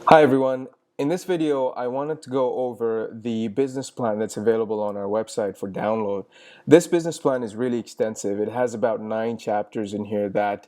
Hi everyone. In this video, I wanted to go over the business plan that's available on our website for download. This business plan is really extensive. It has about 9 chapters in here that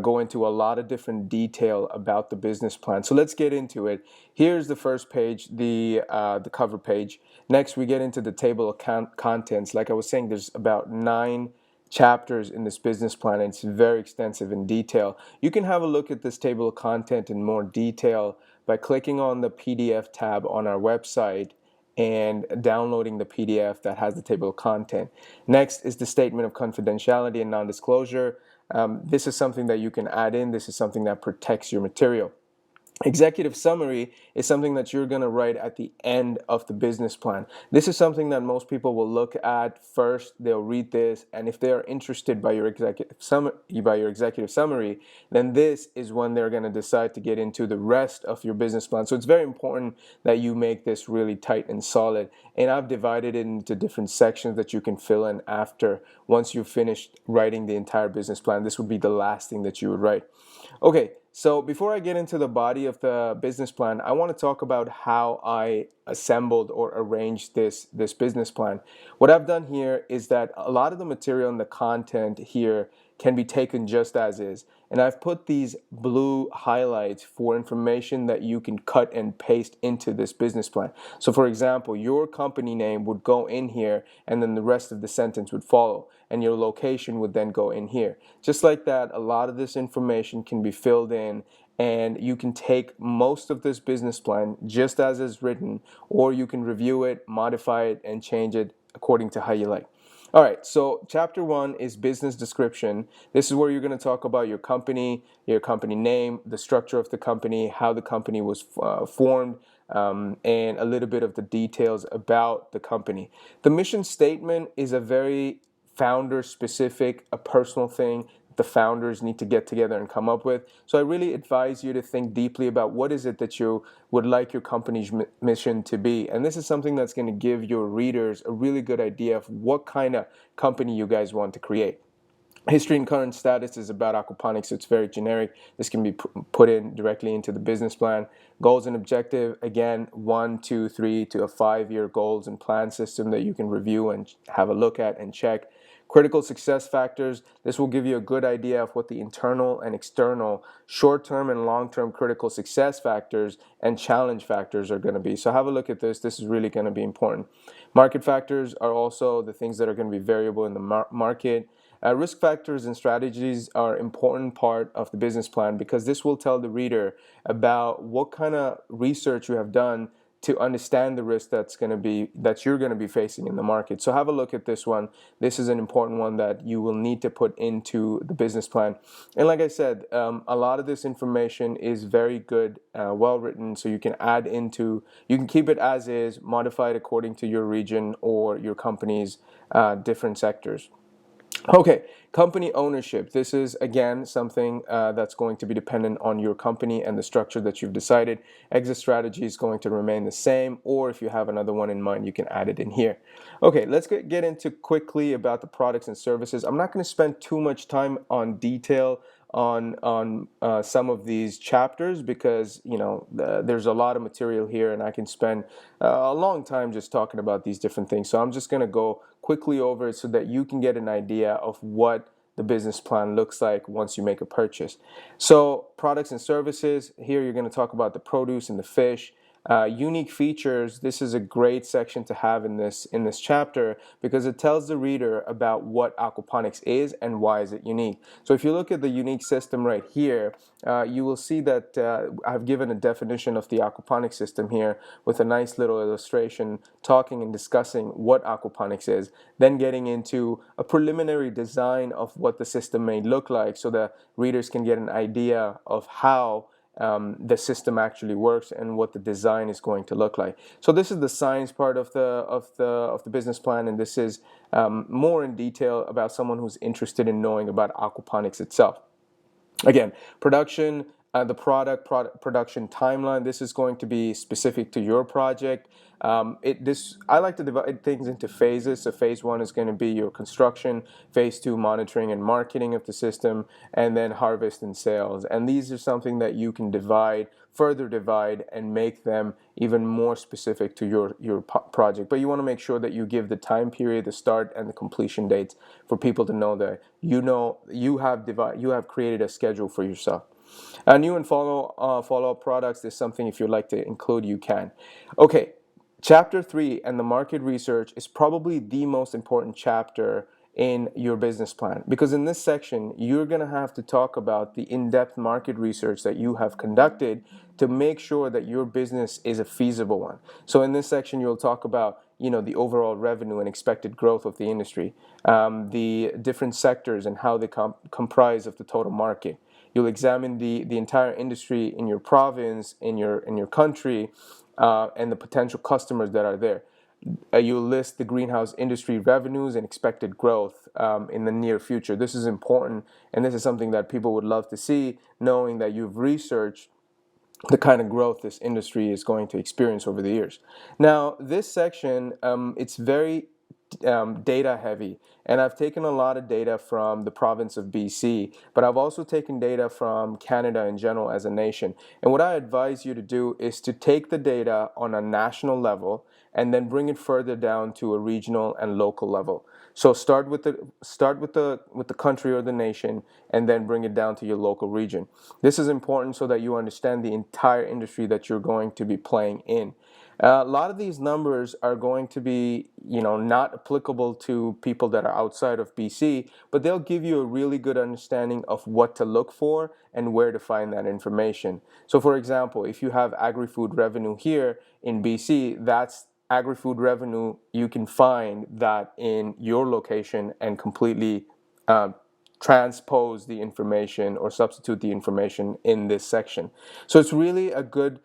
go into a lot of different detail about the business plan. So let's get into it. Here's the first page, the cover page. Next, we get into the table of contents. Like I was saying, there's about 9 chapters in this business plan, and it's very extensive in detail. You can have a look at this table of content in more detail by clicking on the PDF tab on our website and downloading the PDF that has the table of content. Next is the statement of confidentiality and non-disclosure. This is something that you can add in. This is something that protects your material. Executive summary is something that you're going to write at the end of the business plan. This is something that most people will look at first. They'll read this, and if they are interested by your executive summary, then this is when they're going to decide to get into the rest of your business plan. So it's very important that you make this really tight and solid. And I've divided it into different sections that you can fill in after. Once you've finished writing the entire business plan, this would be the last thing that you would write. Okay, so before I get into the body of the business plan, I want to talk about how I assembled or arranged this business plan. What I've done here is that a lot of the material and the content here can be taken just as is. And I've put these blue highlights for information that you can cut and paste into this business plan. So for example, your company name would go in here, and then the rest of the sentence would follow, and your location would then go in here. Just like that, a lot of this information can be filled in, and you can take most of this business plan just as is written, or you can review it, modify it, and change it according to how you like. All right, so chapter 1 is business description. This is where you're going to talk about your company name, the structure of the company, how the company was formed, and a little bit of the details about the company. The mission statement is a very founder specific, a personal thing the founders need to get together and come up with. So I really advise you to think deeply about what is it that you would like your company's mission to be. And this is something that's going to give your readers a really good idea of what kind of company you guys want to create. History and current status is about aquaponics, so it's very generic. This can be put in directly into the business plan. Goals and objective, again, 1, 2, 3 to a 5-year goals and plan system that you can review and have a look at and check. Critical success factors, this will give you a good idea of what the internal and external short-term and long-term critical success factors and challenge factors are going to be. So have a look at this. This is really going to be important. Market factors are also the things that are going to be variable in the market. Risk factors and strategies are an important part of the business plan because this will tell the reader about what kind of research you have done to understand the risk that you're going to be facing in the market. So have a look at this one. This is an important one that you will need to put into the business plan. And like I said, a lot of this information is very good, well written, so you can you can keep it as is, modify it according to your region or your company's different sectors. Okay, company ownership. This is, again, something that's going to be dependent on your company and the structure that you've decided. Exit strategy is going to remain the same, or if you have another one in mind, you can add it in here. Okay, let's get into quickly about the products and services. I'm not going to spend too much time on detail on some of these chapters because there's a lot of material here, and I can spend a long time just talking about these different things. So I'm just going to go quickly over it so that you can get an idea of what the business plan looks like once you make a purchase. So products and services, here you're going to talk about the produce and the fish. Unique features, this is a great section to have in this chapter because it tells the reader about what aquaponics is and why is it unique. So if you look at the unique system right here, you will see that I've given a definition of the aquaponics system here with a nice little illustration talking and discussing what aquaponics is, then getting into a preliminary design of what the system may look like so that readers can get an idea of how the system actually works and what the design is going to look like. So this is the science part of the business plan, and this is more in detail about someone who's interested in knowing about aquaponics itself. Again, production, the production timeline. This is going to be specific to your project. I like to divide things into phases. So phase one is going to be your construction, phase two monitoring and marketing of the system, and then harvest and sales. And these are something that you can further divide, and make them even more specific to your project. But you want to make sure that you give the time period, the start and the completion dates, for people to know that you have created a schedule for yourself. New and follow-up products is something, if you'd like to include, you can. Okay, chapter 3 and the market research is probably the most important chapter in your business plan, because in this section you're going to have to talk about the in-depth market research that you have conducted to make sure that your business is a feasible one. So in this section you'll talk about the overall revenue and expected growth of the industry, the different sectors and how they comprise of the total market. You'll examine the entire industry in your province, in your country, and the potential customers that are there. You'll list the greenhouse industry revenues and expected growth in the near future. This is important, and this is something that people would love to see, knowing that you've researched the kind of growth this industry is going to experience over the years. Now, this section, it's very data heavy, and I've taken a lot of data from the province of BC, but I've also taken data from Canada in general as a nation. And what I advise you to do is to take the data on a national level and then bring it further down to a regional and local level. So start with the country or the nation, and then bring it down to your local region. This is important so that you understand the entire industry that you're going to be playing in. A lot of these numbers are going to be, not applicable to people that are outside of BC, but they'll give you a really good understanding of what to look for and where to find that information. So, for example, if you have agri-food revenue here in BC, that's agri-food revenue. You can find that in your location and completely transpose the information or substitute the information in this section. So it's really a good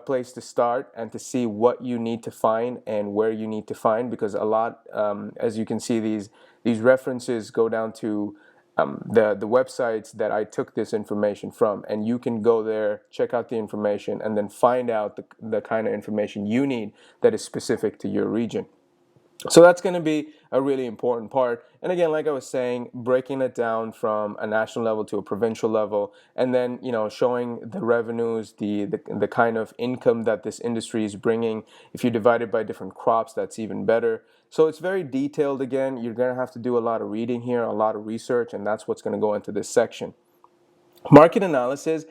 place to start and to see what you need to find and where you need to find, because a lot, as you can see, these references go down to the websites that I took this information from, and you can go there, check out the information, and then find out the kind of information you need that is specific to your region. So that's going to be a really important part. And again, like I was saying, breaking it down from a national level to a provincial level, and then showing the revenues, the kind of income that this industry is bringing. If you divide it by different crops, that's even better. So it's very detailed. Again, you're going to have to do a lot of reading here, a lot of research, and that's what's going to go into this section. Market analysis,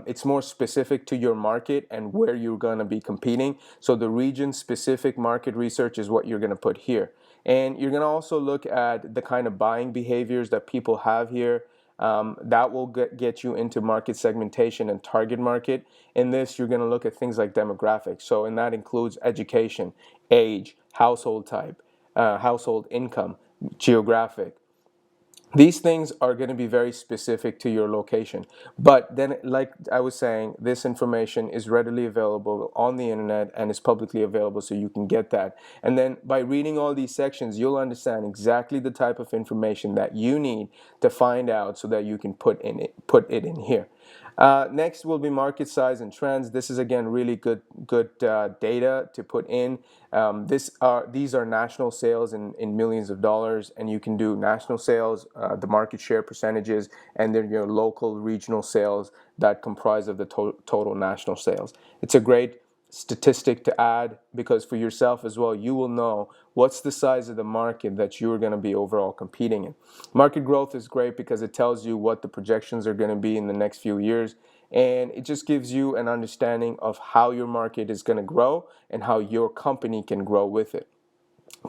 it's more specific to your market and where you're going to be competing. So the region specific market research is what you're going to put here. And you're going to also look at the kind of buying behaviors that people have here. That will get you into market segmentation and target market. In this, you're going to look at things like demographics. So, and that includes education, age, household type, household income, geographic. These things are going to be very specific to your location. But then, like I was saying, this information is readily available on the internet and is publicly available, so you can get that. And then by reading all these sections, you'll understand exactly the type of information that you need to find out so that you can put it in here. Next will be market size and trends. This is again really good data to put in. These are national sales in millions of dollars, and you can do national sales, the market share percentages, and then your local regional sales that comprise of the total national sales. It's a great statistic to add, because for yourself as well, you will know what's the size of the market that you're going to be overall competing in. Market growth is great because it tells you what the projections are going to be in the next few years, and it just gives you an understanding of how your market is going to grow and how your company can grow with it.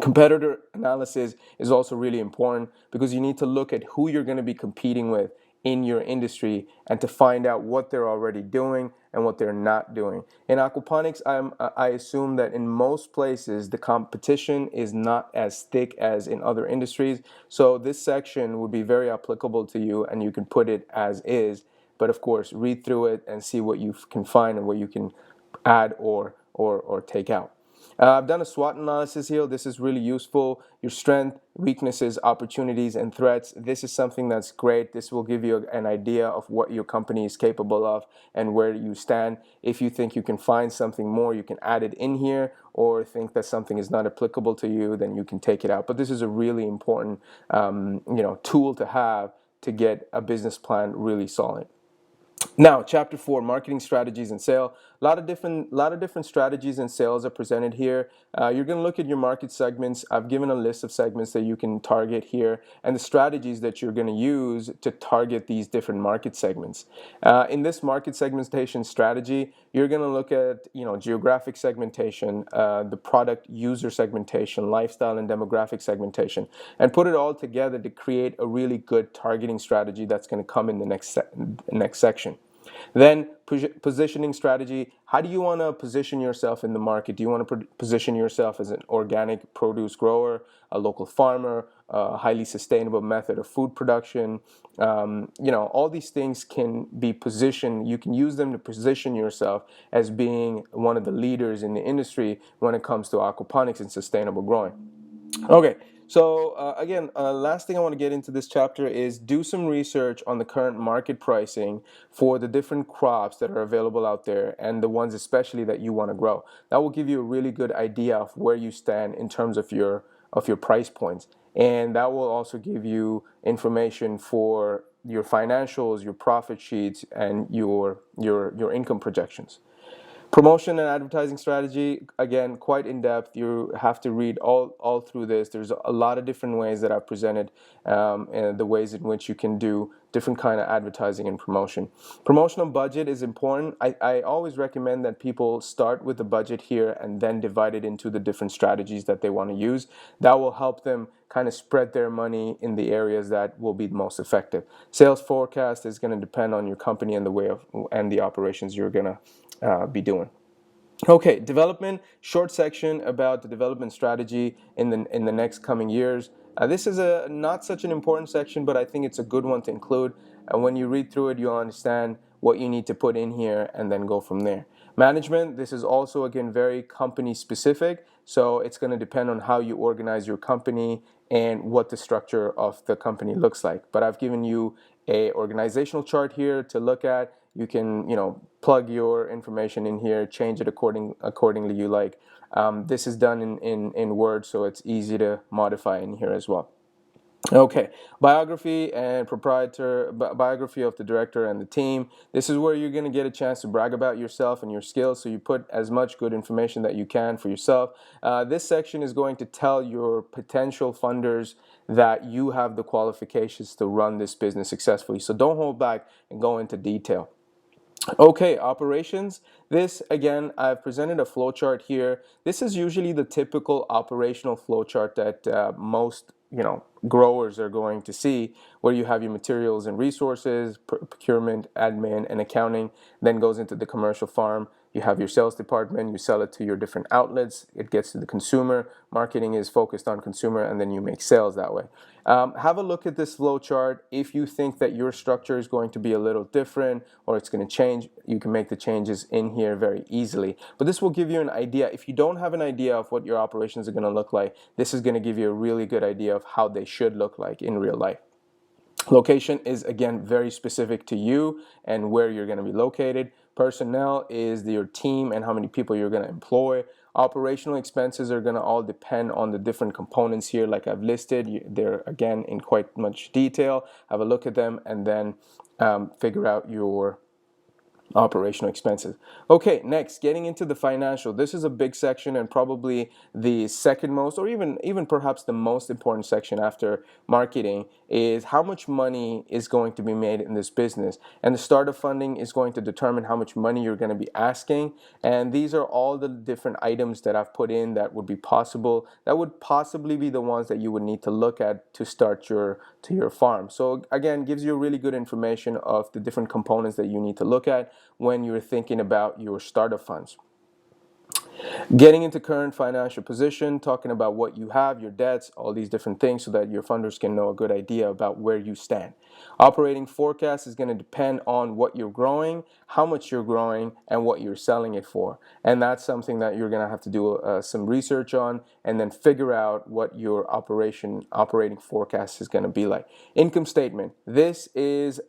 Competitor analysis is also really important because you need to look at who you're going to be competing with in your industry and to find out what they're already doing and what they're not doing. In aquaponics, I assume that in most places the competition is not as thick as in other industries. So this section would be very applicable to you, and you can put it as is. But of course, read through it and see what you can find and what you can add or take out. I've done a SWOT analysis here. This is really useful. Your strength, weaknesses, opportunities, and threats. This is something that's great. This will give you an idea of what your company is capable of and where you stand. If you think you can find something more, you can add it in here, or think that something is not applicable to you, then you can take it out. But this is a really important tool to have to get a business plan really solid. Now, chapter 4, marketing strategies and sale. A lot of different strategies and sales are presented here. You're going to look at your market segments. I've given a list of segments that you can target here, and the strategies that you're going to use to target these different market segments. In this market segmentation strategy, you're going to look at geographic segmentation, the product user segmentation, lifestyle and demographic segmentation, and put it all together to create a really good targeting strategy that's going to come in the next section. Then positioning strategy. How do you want to position yourself in the market? Do you want to position yourself as an organic produce grower, a local farmer, a highly sustainable method of food production? All these things can be positioned. You can use them to position yourself as being one of the leaders in the industry when it comes to aquaponics and sustainable growing. Okay, so again, last thing I want to get into this chapter is do some research on the current market pricing for the different crops that are available out there and the ones especially that you want to grow. That will give you a really good idea of where you stand in terms of your price points, and that will also give you information for your financials, your profit sheets, and your income projections. Promotion and advertising strategy, again, quite in depth. You have to read all through this. There's a lot of different ways that I've presented, and the ways in which you can do different kind of advertising and promotion. Promotional budget is important. I always recommend that people start with the budget here and then divide it into the different strategies that they want to use. That will help them kind of spread their money in the areas that will be most effective. Sales forecast is going to depend on your company and the way of and the operations you're going to be doing. Okay, development, short section about the development strategy in the next coming years. This is a not such an important section, but I think it's a good one to include. And when you read through it, you'll understand what you need to put in here and then go from there. Management, this is also again very company specific, so it's going to depend on how you organize your company and what the structure of the company looks like. But I've given you a organizational chart here to look at. You can plug your information in here, change it accordingly you like. This is done in Word, so it's easy to modify in here as well. Okay, biography and biography of the director and the team. This is where you're going to get a chance to brag about yourself and your skills, so you put as much good information that you can for yourself. This section is going to tell your potential funders that you have the qualifications to run this business successfully. So don't hold back and go into detail. Okay, operations. This, again, I've presented a flowchart here. This is usually the typical operational flowchart that most growers are going to see, where you have your materials and resources, procurement, admin, and accounting, then goes into the commercial farm. You have your sales department, you sell it to your different outlets, it gets to the consumer, marketing is focused on consumer, and then you make sales that way. Have a look at this flow chart. If you think that your structure is going to be a little different or it's going to change, you can make the changes in here very easily. But this will give you an idea. If you don't have an idea of what your operations are going to look like, this is going to give you a really good idea of how they should look like in real life. Location is, again, very specific to you and where you're going to be located. Personnel is your team and how many people you're going to employ. Operational expenses are going to all depend on the different components here like I've listed. They're, again, in quite much detail. Have a look at them and then figure out your operational expenses. Okay, next, getting into the financial. This is a big section and probably the second most, or even perhaps the most important section after marketing, is how much money is going to be made in this business. And the startup funding is going to determine how much money you're going to be asking. And these are all the different items that I've put in that would be possible, that would possibly be the ones that you would need to look at to start your farm. So again, gives you really good information of the different components that you need to look at when you're thinking about your startup funds. Getting into current financial position, talking about what you have, your debts, all these different things so that your funders can know a good idea about where you stand. Operating forecast is going to depend on what you're growing, how much you're growing, and what you're selling it for. And that's something that you're going to have to do some research on and then figure out what your operating forecast is going to be like. Income statement. This is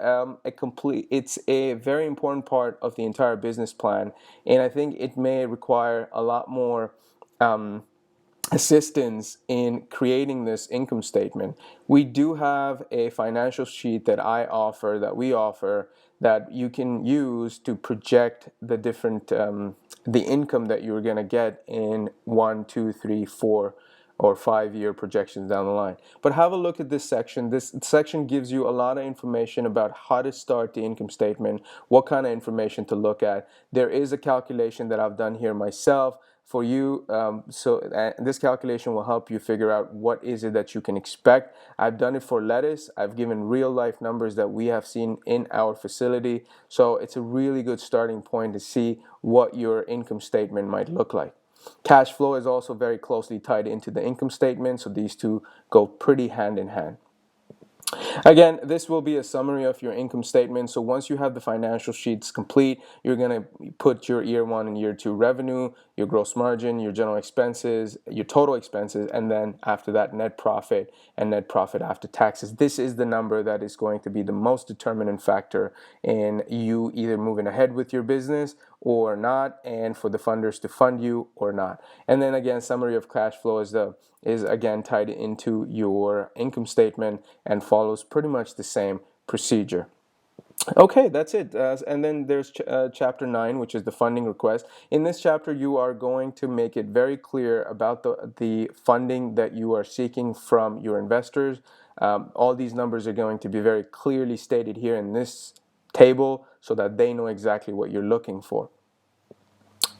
it's a very important part of the entire business plan. And I think it may require a lot more assistance in creating this income statement. We do have a financial sheet that we offer, that you can use to project the different the income that you're going to get in 1, 2, 3, 4 or 5 year projections down the line. But have a look at this section. This section gives you a lot of information about how to start the income statement, what kind of information to look at. There is a calculation that I've done here myself for you. This calculation will help you figure out what is it that you can expect. I've done it for lettuce. I've given real life numbers that we have seen in our facility. So it's a really good starting point to see what your income statement might look like. Cash flow is also very closely tied into the income statement, so these two go pretty hand in hand. Again, this will be a summary of your income statement. So once you have the financial sheets complete, you're going to put your year 1 and year 2 revenue, your gross margin, your general expenses, your total expenses, and then after that, net profit and net profit after taxes. This is the number that is going to be the most determinant factor in you either moving ahead with your business or not, and for the funders to fund you or not. And then again, summary of cash flow is again tied into your income statement and follows pretty much the same procedure. Okay, that's it. And then there's chapter 9, which is the funding request. In this chapter, you are going to make it very clear about the funding that you are seeking from your investors. All these numbers are going to be very clearly stated here in this table so that they know exactly what you're looking for.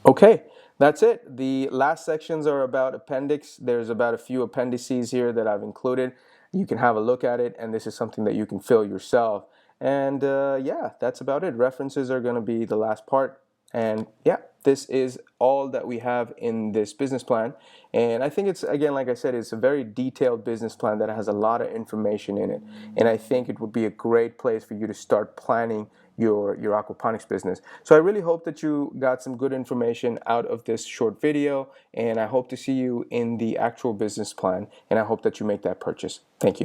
Okay, that's it. The last sections are about appendix. There's about a few appendices here that I've included. You can have a look at it, and this is something that you can fill yourself. And yeah, that's about it. References are going to be the last part. And yeah, this is all that we have in this business plan. And I think it's, again, like I said, it's a very detailed business plan that has a lot of information in it. And I think it would be a great place for you to start planning your aquaponics business. So I really hope that you got some good information out of this short video, and I hope to see you in the actual business plan, and I hope that you make that purchase. Thank you.